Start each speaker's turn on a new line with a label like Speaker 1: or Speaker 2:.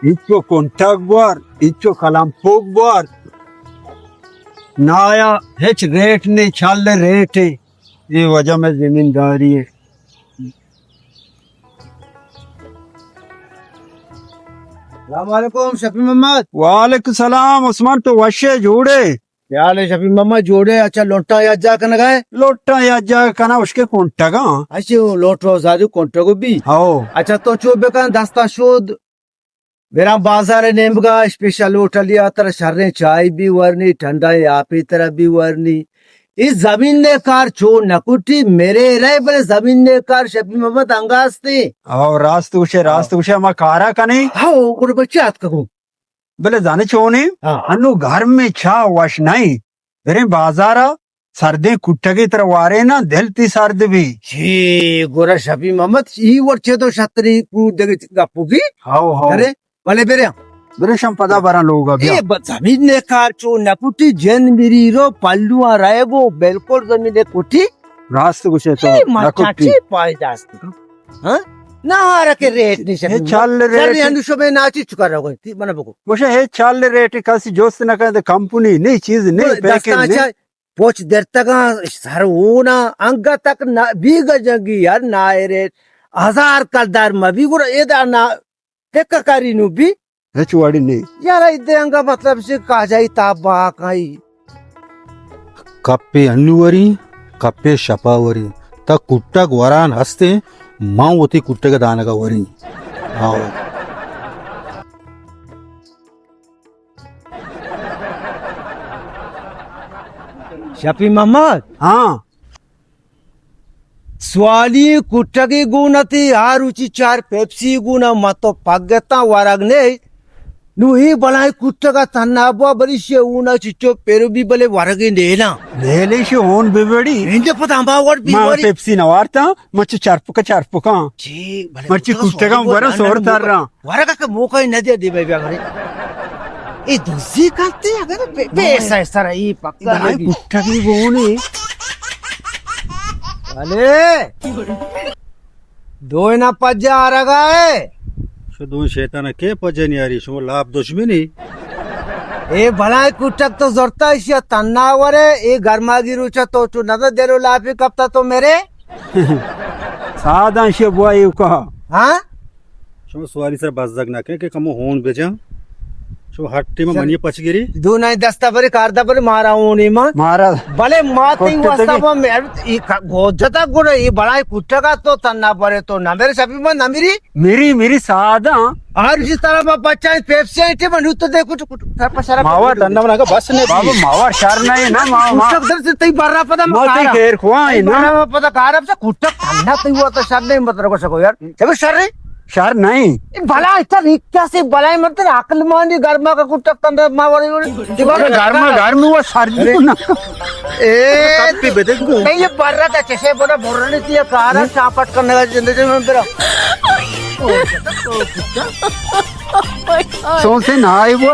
Speaker 1: इच्छो कोंटाक बार इच्छो कलामपोक बार नाया हेच रेट नहीं छाल रेट है ये वजह में जमींदारी है।
Speaker 2: वालेकुम शफी मोहम्मद।
Speaker 1: वालेकुम सलाम उस्मान तो वशे जोड़े
Speaker 2: क्या हाल है शफी मोहम्मद? जोड़े अच्छा लोटा या जा कन गए
Speaker 1: लोटा या जा कना उसके कोंटागा
Speaker 2: अच्छे लोट रो जादू कोंटो को भी
Speaker 1: आओ
Speaker 2: अच्छा तो चोबे का दस्ता शोध मेरा बाजार नेमगा स्पेशल होटल लिया तर शर्रे चाय भी वरनी ठंडा आप ही तरह भी वरनी इस जमीन ने कार छो नकुटी मेरे रहे बड़े जमीन ने कार शफी मोहम्मद अंगास्ते
Speaker 1: और रास्त उसे हम कारा का नहीं
Speaker 2: हाँ और बच्चे हाथ कहो
Speaker 1: बोले जाने छोने
Speaker 2: हाँ
Speaker 1: अनु घर में छा वश नहीं अरे बाजारा सर्दे कुट्टा की तरह वारे ना दिलती सर्द भी
Speaker 2: जी गोरा शफी मोहम्मद ई वर्षे तो छतरी कू देगे गप्पू की
Speaker 1: हाओ हाओ
Speaker 2: अरे भले बेरे
Speaker 1: मेरे शम पदा बरा लोग अभी
Speaker 2: ये जमीन ने कार चो नकुटी जन मिरी रो पल्लुआ रहेगो बिल्कुल जमीन ने कुटी
Speaker 1: रास्त उसे तो
Speaker 2: मचाची पाई दास्त हां ना हारा के रेट नहीं
Speaker 1: हे चल
Speaker 2: सर
Speaker 1: रेट
Speaker 2: अंदुशो में नाची चुका रहो ती बना बको
Speaker 1: उसे हे चल रेट कसी जोस्त न करे कंपनी नहीं चीज नहीं पैकेज
Speaker 2: दस्ता अच्छा पोच देर तक सर वो ना अंग तक ना भी गजगी यार ना रेट 1000 कलदार मबी गुर एदा ना टेक कारी नु भी
Speaker 1: हे चुवाड़ी नहीं
Speaker 2: यार इदे अंग मतलब से का जाई ताबा काई
Speaker 3: कप्पे अन्नुवरी कप्पे शपावरी ता कुट्टक वरान हस्ते माँ होती कुट्टे का दाने का वरी आओ
Speaker 2: शफी मोहम्मद
Speaker 1: हाँ
Speaker 2: स्वाली कुट्टगी गुणती आ रुचि चार पेप्सी गुण मतो पगता वरगने नुही बनाई कुट्टगा तन्नाबो बरिशे ऊना चिचो पेरु भी बले वरगे नेना
Speaker 1: नेले से ओन बिबड़ी
Speaker 2: इंजे पता वर भी
Speaker 1: मां
Speaker 2: वरी
Speaker 1: पेप्सी नवारता मच चारपुका
Speaker 2: जी
Speaker 1: मर्ची कुट्टगा वरा सोर तार रहा
Speaker 2: वरगा का मौका न दे दे बेबी अगर ए दूसरी करते अगर पैसा ऐसा रही पक्का लगी
Speaker 1: कुट्टा की बोने
Speaker 2: अरे दो ना पज्जा आ रहा है
Speaker 3: शुद्ध शैतान के पजे नहीं आ रही शो लाभ दुश्मनी
Speaker 2: ए भलाई कुटक तो जोरता इसे तन्नावरे ए गर्मागी रुचा तो चु नजर देरो लाफी कपता तो मेरे
Speaker 1: सादा से बुआ यू कहा
Speaker 2: हाँ
Speaker 3: शो सवारी सर बस जग ना के कमो होन बेचा शो हट्टी में मनिए पच गिरी
Speaker 2: दो नहीं दस्ता बरे कारदा बरे मारा हूँ नहीं मां
Speaker 1: मारा
Speaker 2: भले माती वस्ता वो मेरे गोजता गुड़े ये भलाई कुटका तो तन्ना बरे तो ना मेरे सभी में ना मेरी
Speaker 1: मेरी सादा
Speaker 2: और इसी तरह मैं बच्चा पेप्सी आइटे बनू तो देखो तो कुछ
Speaker 3: मावा डंडा बना के बस ने
Speaker 1: बाबा मावा शर नहीं ना मावा
Speaker 2: कुटक दर से तई बर्रा पता
Speaker 1: माती घेर खुआई ना
Speaker 2: मैं पता कारब से कुटक तन्ना तई हुआ तो शर नहीं मत रखो सको यार जब शर रे
Speaker 1: शर नहीं
Speaker 2: भला इतना रिक्का से भला मतलब अकल मानी गर्मा का कुटक तंदा मावरी
Speaker 1: घर में वो सर ना
Speaker 2: ए
Speaker 3: कप्पी बेदे को
Speaker 2: नहीं ये बर्रा था कैसे बोला बोरने थी कार चापट करने का जिंदगी में मेरा
Speaker 1: सो से ना आई वो